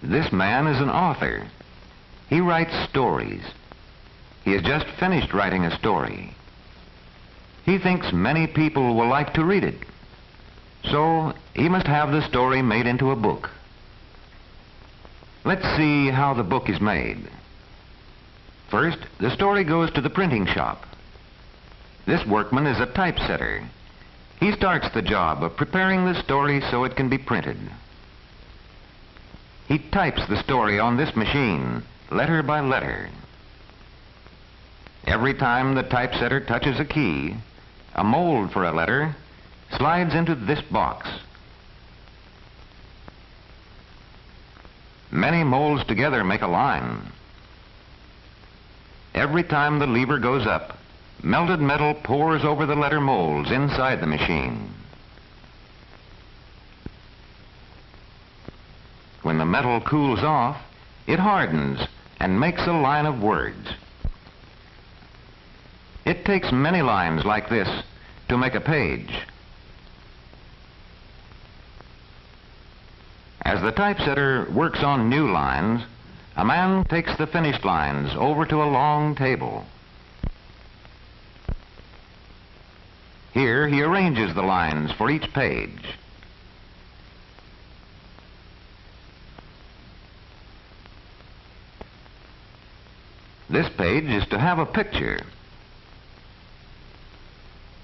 This man is an author. He writes stories. He has just finished writing a story. He thinks many people will like to read it. So he must have the story made into a book. Let's see how the book is made. First, the story goes to the printing shop. This workman is a typesetter. He starts the job of preparing the story so it can be printed. He types the story on this machine, letter by letter. Every time the typesetter touches a key, a mold for a letter slides into this box. Many molds together make a line. Every time the lever goes up, melted metal pours over the letter molds inside the machine. When the metal cools off, it hardens and makes a line of words. It takes many lines like this to make a page. As the typesetter works on new lines, a man takes the finished lines over to a long table. Here he arranges the lines for each page. This page is to have a picture.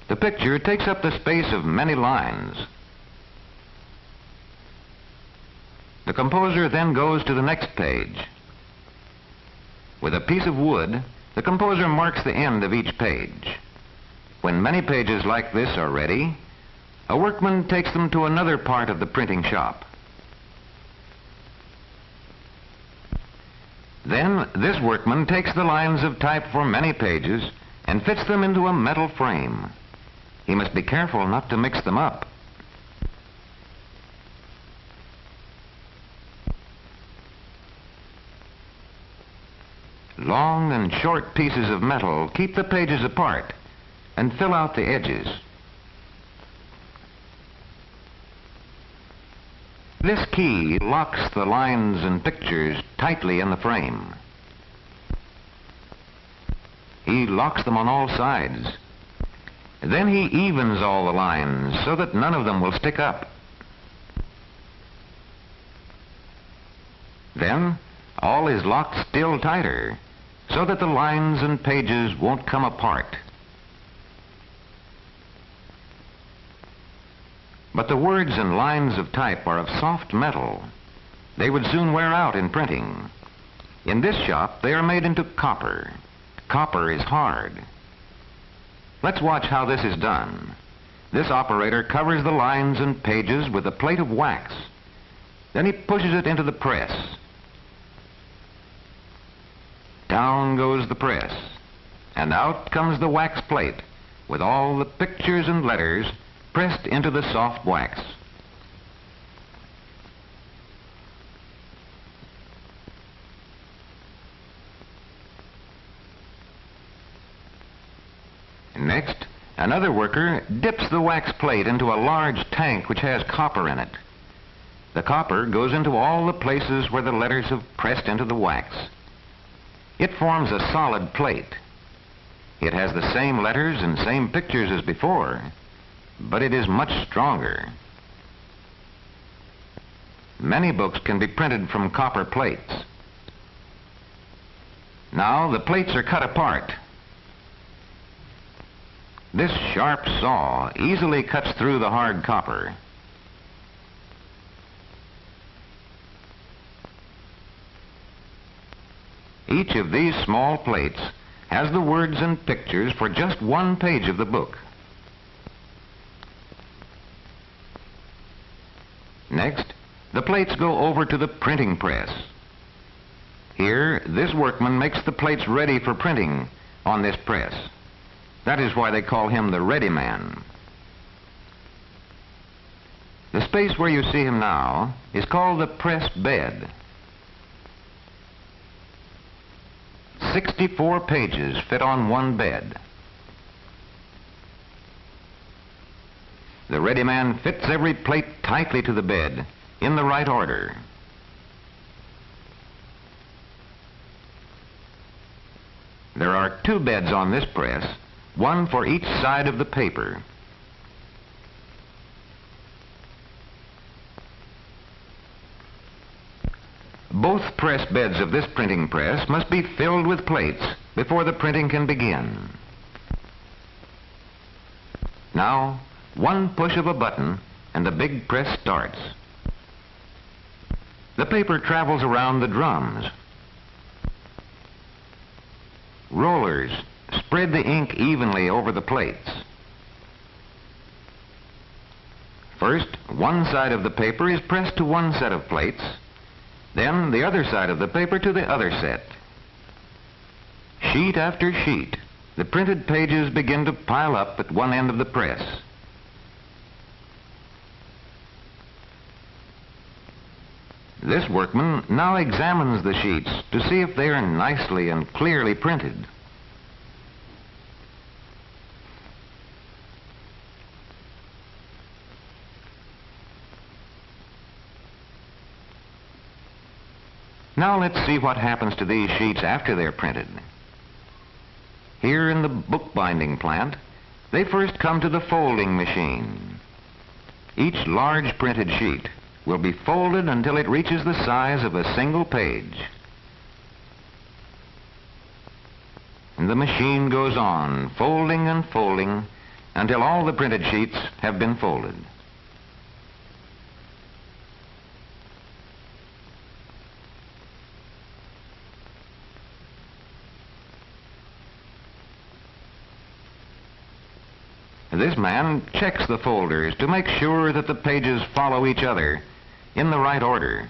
The picture takes up the space of many lines. The composer then goes to the next page. With a piece of wood, the composer marks the end of each page. When many pages like this are ready, a workman takes them to another part of the printing shop. Then this workman takes the lines of type for many pages and fits them into a metal frame. He must be careful not to mix them up. Long and short pieces of metal keep the pages apart and fill out the edges. This key locks the lines and pictures tightly in the frame. He locks them on all sides. Then he evens all the lines so that none of them will stick up. Then all is locked still tighter so that the lines and pages won't come apart. But the words and lines of type are of soft metal. They would soon wear out in printing. In this shop, they are made into copper. Copper is hard. Let's watch how this is done. This operator covers the lines and pages with a plate of wax. Then he pushes it into the press. Down goes the press, and out comes the wax plate with all the pictures and letters pressed into the soft wax. Next, another worker dips the wax plate into a large tank which has copper in it. The copper goes into all the places where the letters have pressed into the wax. It forms a solid plate. It has the same letters and same pictures as before, but it is much stronger. Many books can be printed from copper plates. Now the plates are cut apart. This sharp saw easily cuts through the hard copper. Each of these small plates has the words and pictures for just one page of the book. Next, the plates go over to the printing press. Here, this workman makes the plates ready for printing on this press. That is why they call him the ready man. The space where you see him now is called the press bed. 64 pages fit on one bed. The ready man fits every plate tightly to the bed in the right order. There are two beds on this press, one for each side of the paper. Both press beds of this printing press must be filled with plates before the printing can begin. Now, one push of a button and the big press starts. The paper travels around the drums. Rollers spread the ink evenly over the plates. First, one side of the paper is pressed to one set of plates, then the other side of the paper to the other set. Sheet after sheet, the printed pages begin to pile up at one end of the press. This workman now examines the sheets to see if they are nicely and clearly printed. Now let's see what happens to these sheets after they're printed. Here in the bookbinding plant, they first come to the folding machine. Each large printed sheet will be folded until it reaches the size of a single page. And the machine goes on, folding and folding, until all the printed sheets have been folded. This man checks the folders to make sure that the pages follow each other in the right order.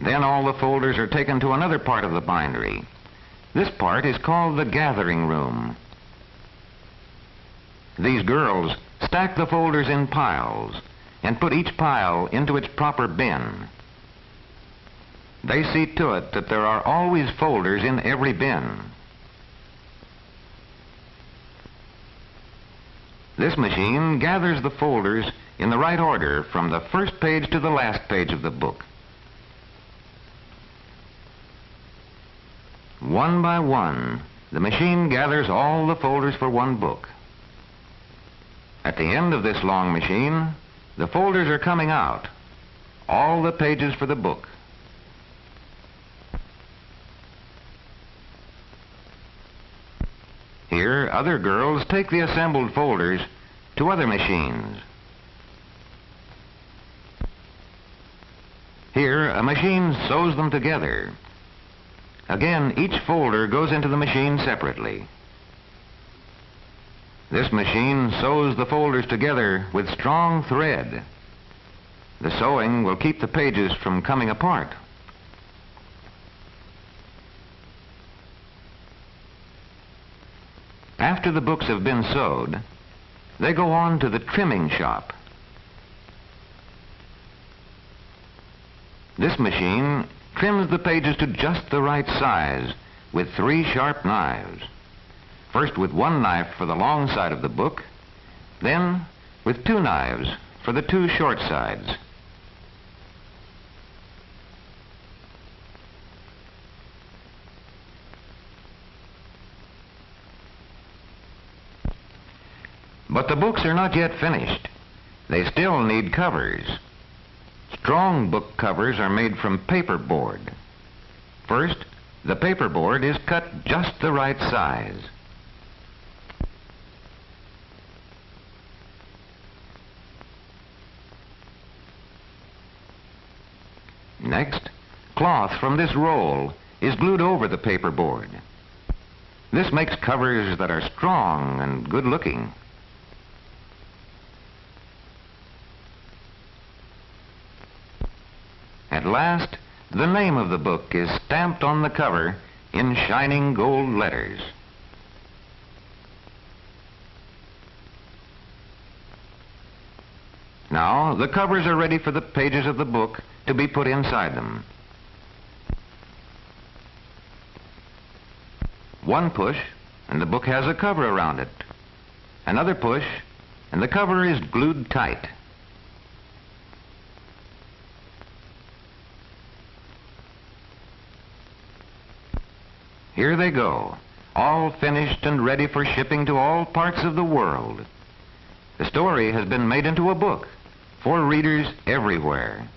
Then all the folders are taken to another part of the bindery. This part is called the gathering room. These girls stack the folders in piles and put each pile into its proper bin. They see to it that there are always folders in every bin. This machine gathers the folders in the right order from the first page to the last page of the book. One by one, the machine gathers all the folders for one book. At the end of this long machine, the folders are coming out, all the pages for the book. Here, other girls take the assembled folders to other machines. Here, a machine sews them together. Again, each folder goes into the machine separately. This machine sews the folders together with strong thread. The sewing will keep the pages from coming apart. After the books have been sewed, they go on to the trimming shop. This machine trims the pages to just the right size with 3 sharp knives. First with one knife for the long side of the book, then with 2 knives for the 2 short sides. But the books are not yet finished. They still need covers. Strong book covers are made from paperboard. First, the paperboard is cut just the right size. Next, cloth from this roll is glued over the paperboard. This makes covers that are strong and good-looking. At last, the name of the book is stamped on the cover in shining gold letters. Now, the covers are ready for the pages of the book to be put inside them. One push, and the book has a cover around it. Another push, and the cover is glued tight. Here they go, all finished and ready for shipping to all parts of the world. The story has been made into a book for readers everywhere.